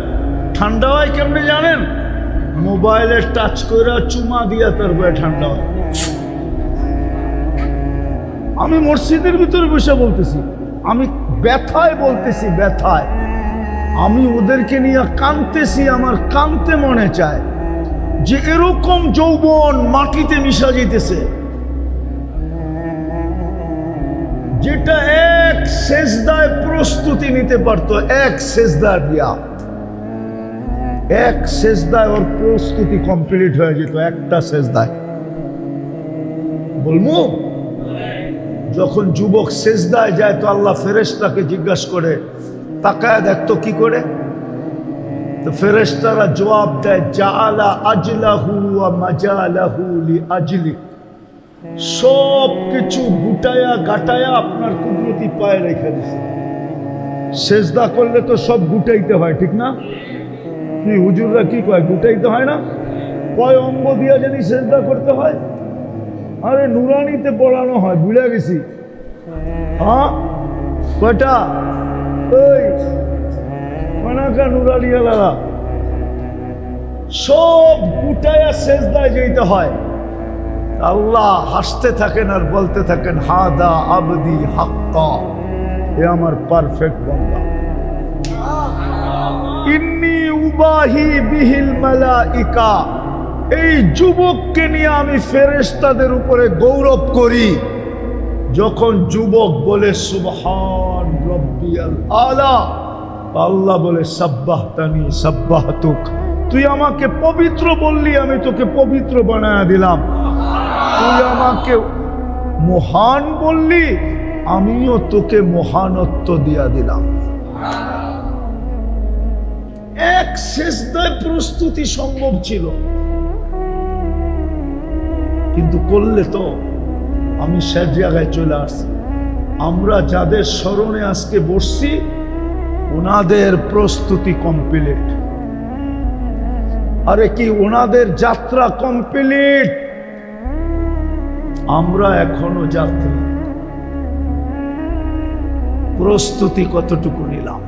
ঠান্ডা হয় কেমনে জানেন? মোবাইলে টাচ করে চুমা দিয়া তারপরে ঠান্ডা হয়। আমি মসজিদের ভিতরে বসে বলতেছি, আমি ব্যথায় বলতেছি, ব্যথায়। আমি ওদেরকে নিয়ে কাঁদতেছি, আমার কাঁদতে মনে চায় যে এরকম যৌবন মাটিতে মিশা যেতেছে, যেটা এক সেজদায় প্রস্তুতি নিতে পারতো, এক সেজদা দিয়া, এক সেজদায় ওর প্রস্তুতি কমপ্লিট হয়ে যেত, একটা সেজদায়। বলবো, যখন যুবক সেজদায় যায় তো আল্লাহ ফেরেশতাকে জিজ্ঞাসা করে, তাকায় দেখতো কি করে? তো ফেরেশতারা জবাব দেয়, জাআলা আজলাহু ওয়া মাজালাহু লিআজলিক। সব কিছু গুটায়া গাটায়া আপনার কুদরতি পায়ে রেখে দিছে। সেজদা করলে তো সব গুটাইতে হয়, ঠিক না? কি হুজুররা কি কয়, গুটাইতে হয় না? কয় অঙ্গ দিয়া যদি সেজদা করতে হয়? আরে নুরানিতে পড়ানো হয়, ভুলে গেছি। হ্যাঁ, কয়টা? ওই মানাকা নুরানিয়ালারা সব গুটায়া সেজদায় যেতে হয়। আল্লাহ হাসতে থাকেন আর বলতে থাকেন, হাদা আবদি হাক্কা, এ আমার পারফেক্ট বান্দা। ইন্নী উবাহি বিহিল মালাইকা, এই যুবককে নিয়ে আমি ফেরেশতাদের উপরে গৌরব করি। যখন যুবক বলে সুবহান রব্বিয়াল আলা, আল্লাহ বলে সাব্বাহতানি সাব্বাহতুক, তুই আমাকে পবিত্র বললি, আমি তোকে পবিত্র বানায়া দিলাম। তুই আমাকে মহান বললি, আমিও তোকে মহানত্ব দিয়া দিলাম। এক সেজদায় প্রস্তুতি সম্ভব ছিল, কিন্তু করলে তো আমি সে জায়গায় চলে আসছি। আমরা যাদের স্মরণে আজকে বসছি, ওনাদের প্রস্তুতি কমপ্লিট। আরে কি ওনাদের যাত্রা কমপ্লিট, আমরা এখনো যাত্রী। প্রস্তুতি কতটুকু নিলাম?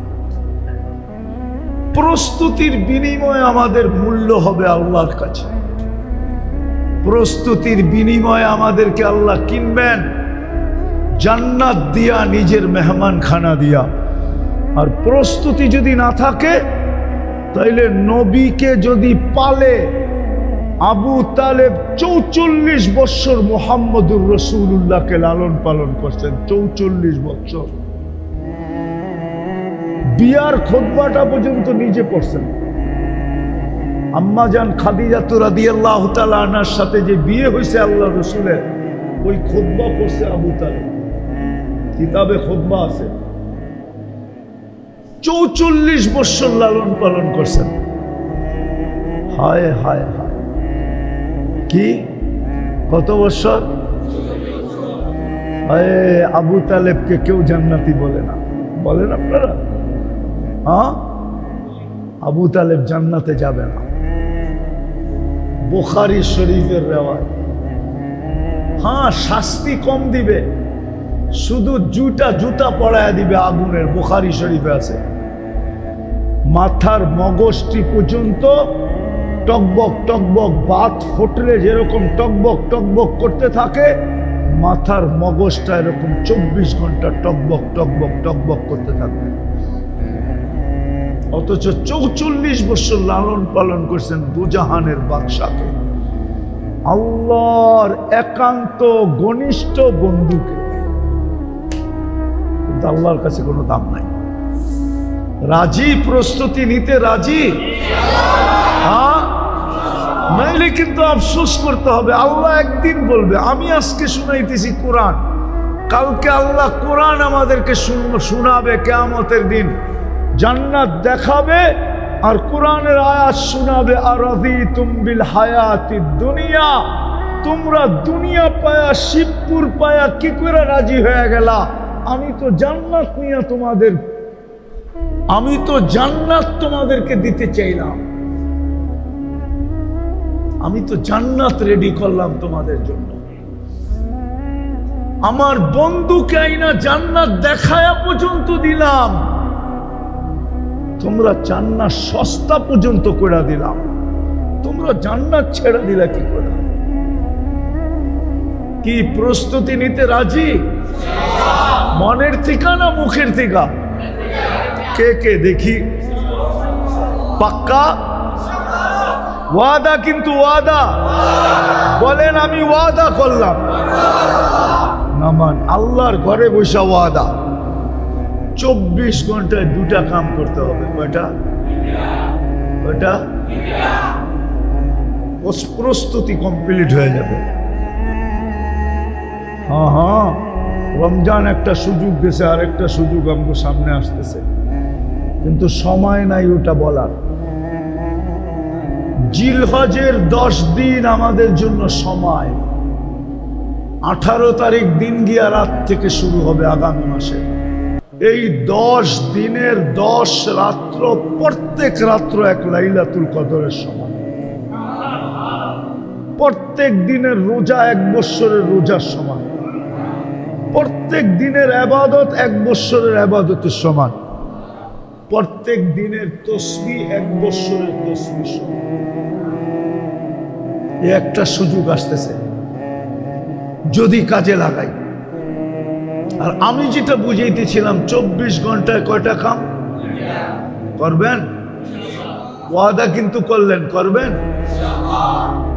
প্রস্তুতির বিনিময়ে আমাদের মূল্য হবে আল্লাহর কাছে। প্রস্তুতির বিনিময়ে আমাদেরকে আল্লাহ কিনবেন জান্নাত দিয়া, নিজের মেহমানখানা দিয়া। আর প্রস্তুতি যদি না থাকে, তাইলে নবীকে যদি পালে আবু তালেব 44 বছর মুহাম্মদুর রাসূলুল্লাহকে লালন পালন করছেন, 44 বছর। বিয়ার খুতবাটা পর্যন্ত নিজে পড়ছেন। আম্মাজান খাদিজা রাদিয়াল্লাহু তাআলা আনহার সাথে যে বিয়ে হয়েছে আল্লাহ রসুলের, ওই খুতবা পড়ছে আবু তালেব, কিতাবে খুতবা আছে। 44 বছর লালন পালন করছেন। হায় হায় হায়, কি কত বছর? হায়, আবু তালেবকে কেউ জান্নাতি বলে না, বলেন আপনারা? হ্যাঁ, আবু তালেব জান্নাতে যাবে না। বুখারী শরীফের রেওয়ায়াত। হ্যাঁ, শাস্তি কম দিবে, শুধু জুতা পড়ায় দিবে আগুনের। বুখারী শরীফে আছে, মাথার মগজটি পর্যন্ত টকবক টকবক, বাত ফুটলে যেরকম টকবক টকবক করতে থাকে, মাথার মগজটা এরকম 24 ঘন্টা টকবক টকবক টকবক করতে থাকবে। অথচ 44 বছর লালন পালন করছেন দুজাহানের বাদশাকে, আল্লাহর একান্ত ঘনিষ্ঠ বন্ধুকে। কিন্তু আল্লাহর কাছে কোনো দাম নাই। রাজি? প্রস্তুতি নিতে রাজি? হ্যাঁ, নাইলে কিন্তু আফসোস করতে হবে। আল্লাহ একদিন বলবে, আমি আজকে শুনাইতেছি কোরআন, কালকে আল্লাহ কোরআন আমাদেরকে শোনাবে কিয়ামতের দিন, জান্নাত দেখাবে আর কোরআনের আয়াত শোনাবে। আরাযীতুম বিল হায়াতিদ দুনিয়া, তোমরা দুনিয়া পায়া, শিবপুর পায়া কি করে রাজি হয়ে গেলা? আমি তো জান্নাত তোমাদেরকে দিতে চাইলাম, আমি তো জান্নাত রেডি করলাম তোমাদের জন্য। আমার বন্ধুকে আইনা জান্নাত দেখায়া পর্যন্ত দিলাম, তোমরা জান্নাত সস্তা পর্যন্ত করে দিলাম, তোমরা জান্নাত ছেড়ে দিলা কি করে? কি প্রস্তুতি নিতে রাজি? মনের থেকে না মুখের থেকে? কে কে দেখি? পাক্কা ওয়াদা? কিন্তু ওয়াদা বলেন, আমি ওয়াদা করলাম। নামান আল্লাহর ঘরে বসা ওয়াদা। 24 ঘন্টায় 2টা কাম করতে হবে। কয়টা? প্রস্তুতি কমপ্লিট হয়ে যাবে। হ্যাঁ হ্যাঁ, রমজান একটা সুযোগ দিয়েছে, আর একটা সুযোগ আমাকে সামনে আসতেছে, কিন্তু সময় নাই ওটা বলার। জিলহজের 10 দিন আমাদের জন্য সময়। 18 তারিখ দিন গিয়া রাত থেকে শুরু হবে আগামী মাসে। এই 10 দিনের 10 রাত্র, প্রত্যেক রাত্র এক লাইলাতুল কদরের সমান। প্রত্যেক দিনের রোজা 1 বৎসরের রোজার সমান। প্রত্যেক দিনের ইবাদত 1 বৎসরের ইবাদতের সমান। প্রত্যেক দিনের তসবিহ 1 বৎসরের তসবিহ সমান। এই একটা সুযোগ আসতেছে, যদি কাজে লাগাই। আর আমি যেটা বুঝাইতেছিলাম, 24 ঘন্টায় কয়টা কাম করবেন? ওয়াদা কিন্তু করলেন, করবেন?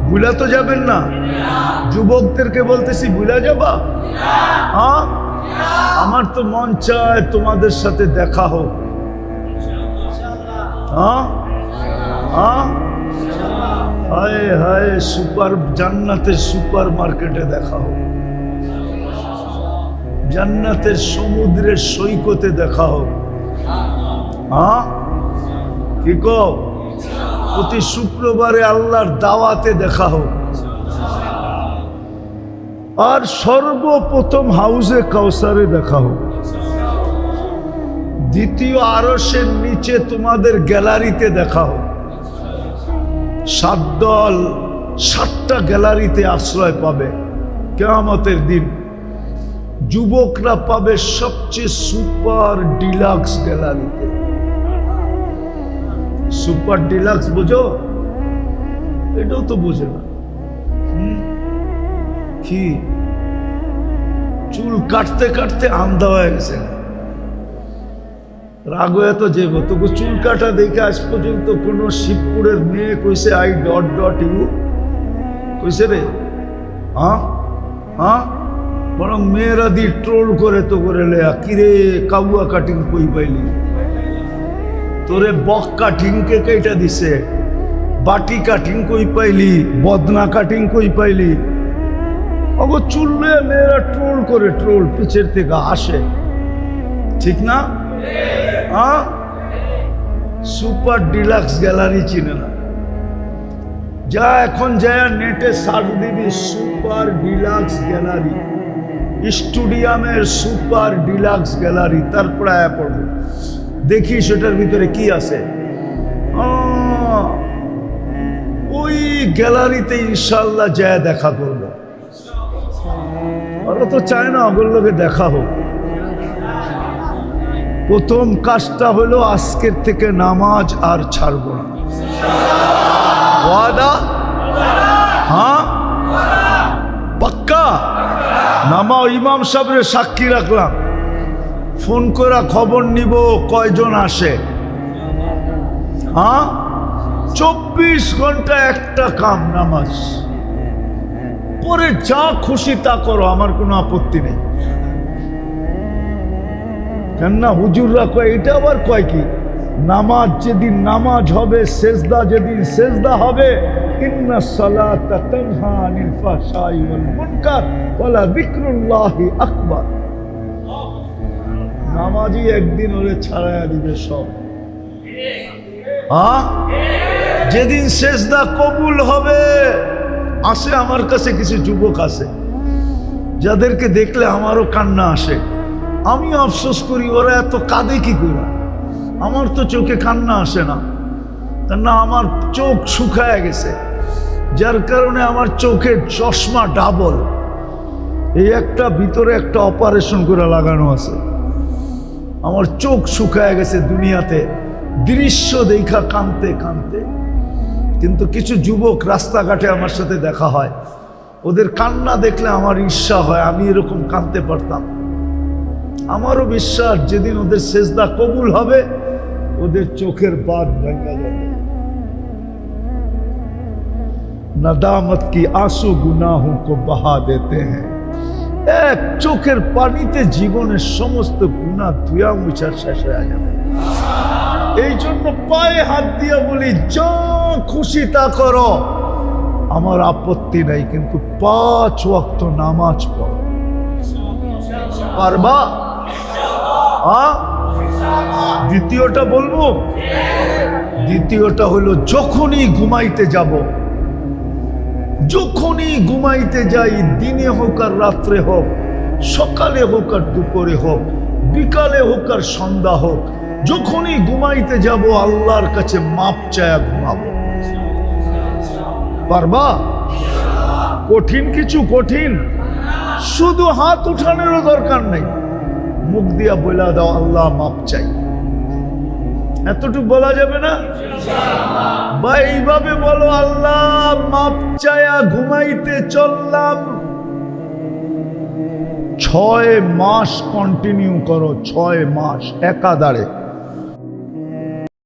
ভুলা তো যাবেন না? যুবকদেরকে বলতেছি, ভুলা যাবা? হ্যাঁ, আমার তো মন চায় তোমাদের সাথে দেখা হোক। হ্যাঁ হ্যাঁ, হায় হায়, জান্নাতের সুপার মার্কেটে দেখা হোক, জান্নাতের সমুদ্রের সৈকতে দেখা হোক। হ্যাঁ, কি কও? প্রতি শুক্রবারে আল্লাহর দাওয়াতে দেখা হোক। আর সর্বপ্রথম হাউজে কাউসারে দেখা হোক। দ্বিতীয় আরশের নিচে তোমাদের গ্যালারিতে দেখা হোক। 7 দল 7টা গ্যালারিতে আশ্রয় পাবে কিয়ামতের দিন। যুবকরা পাবে সবচেয়ে সুপার ডিলাক্স গ্যালারিতে। সুপার ডিলাক্স বুঝো? এটাও তো বুঝে না। কি চুল কাটতে কাটতে আন্ধা হয়ে গেছে, রাগ হয়ে তো যাবো। তবু চুল কাটা দেখে আজ পর্যন্ত কোন শিবপুরের মেয়ে কইছে আই ডট ডট ইউ কইছে রে? হ্যাঁ হ্যাঁ, বরং মেয়েরা দি ট্রোল করে তো করে লেয়া, কিরে কাউয়া কাটিং কই পাইলি? তোরে বক কাটিং কে কেটা দিছে? বাটি কাটিং কই পাইলি? বদনা কাটিং কই পাইলি? অগো চুললে মেয়েরা ট্রোল করে, ট্রোল পিছের থেকে আসে, ঠিক না? হ্যাঁ, সুপার ডিলাক্স গ্যালারি চিনে না? যা এখন যায় নেটে সার্চ দিবি সুপার ডিলাক্স গ্যালারি, স্টুডিয়ামের সুপার ডিলাক্স গ্যালারি, তারপরে আয়া পড়বে, দেখি সেটার ভিতরে কি আছে। ওই গ্যালারিতে ইনশাল্লাহ যায় দেখা করবো। ওরা তো চায় না ওগুলোর লোকে দেখা হোক। প্রথম কাজটা হলো আজকের থেকে নামাজ আর ছাড়ব না। ওয়াদা? হ্যাঁ, পাক্কা? নামাও, ইমাম সাহেবের সাক্ষী রাখলাম, ফোন করে খবর নিব কয়জন আসে। হ্যাঁ, 24 ঘন্টা একটা কাম, নামাজ। পরে যা খুশি তা করো, আমার কোনো আপত্তি নেই। কেন না হুজুররা কয়, এটা আবার কয় কি, নামাজ যেদিন নামাজ হবে, সেজদা যেদিন সেজদা হবে, ইন্না সালাতা তানহা আনিল ফাহশাই ওয়াল মুনকার ওয়ালা যিকরুল্লাহি আকবার। নামাজই একদিন ওরে ছাড়াইয়া দিবে সব। হ্যাঁ, যেদিন সেজদা কবুল হবে, আসে আমার কাছে কিছু যুবক আছে যাদেরকে দেখলে আমারও কান্না আসে। আমি আফসোস করি ওরা এত কাঁদে কি করে। আমার তো চোখে কান্না আসে না, কেননা আমার চোখ শুকায় গেছে, যার কারণে আমার চোখের চশমা ডাবল। এই একটা ভিতরে একটা অপারেশন করে লাগানো আছে। আমার চোখ শুকায় গেছে দুনিয়াতে দৃশ্য দেখা কাঁদতে কাঁদতে। কিন্তু কিছু যুবক রাস্তাঘাটে আমার সাথে দেখা হয়, ওদের কান্না দেখলে আমার ঈর্ষা হয়, আমি এরকম কাঁদতে পারতাম। আমারও বিশ্বাস যেদিন ওদের সেজদা কবুল হবে, ওদের চোখের বাঁধ ভেঙে যাবে। नदामत की आंसू गुनाहों को बहा देते हैं। এক চোখের পানিতে জীবনের সমস্ত গুনাহ ধুয়া মুছা শেষ হয়ে যাবে। এই জন্য পায়ে হাত দিয়ে বলি, যা খুশি তা করো, আমার আপত্তি নাই, কিন্তু 5 ওয়াক্ত নামাজ পড়ো। পারবা? দ্বিতীয়টা বলবো, দ্বিতীয়টা হলো যখনই ঘুমাইতে যাব, যখনই ঘুমাইতে যাই, দিনে হোক আর রাত্রে হোক, সকালে হোক আর দুপুরে হোক, বিকালে হোক আর সন্ধ্যা হোক, যখনই ঘুমাইতে যাব আল্লাহর কাছে মাপ চায়া ঘুমাবো। পারবা? কঠিন কিছু? কঠিন শুধু হাত উঠানোরও দরকার নাই, মুখ দিয়া বলা দাও আল্লাহ মাপ চাই। এতটুকু বলা যাবে না? বা এইভাবে বলো, আল্লাহ মাপ চায়া ঘুমাইতে চললাম। 6 মাস কন্টিনিউ করো, 6 মাস একাধারে।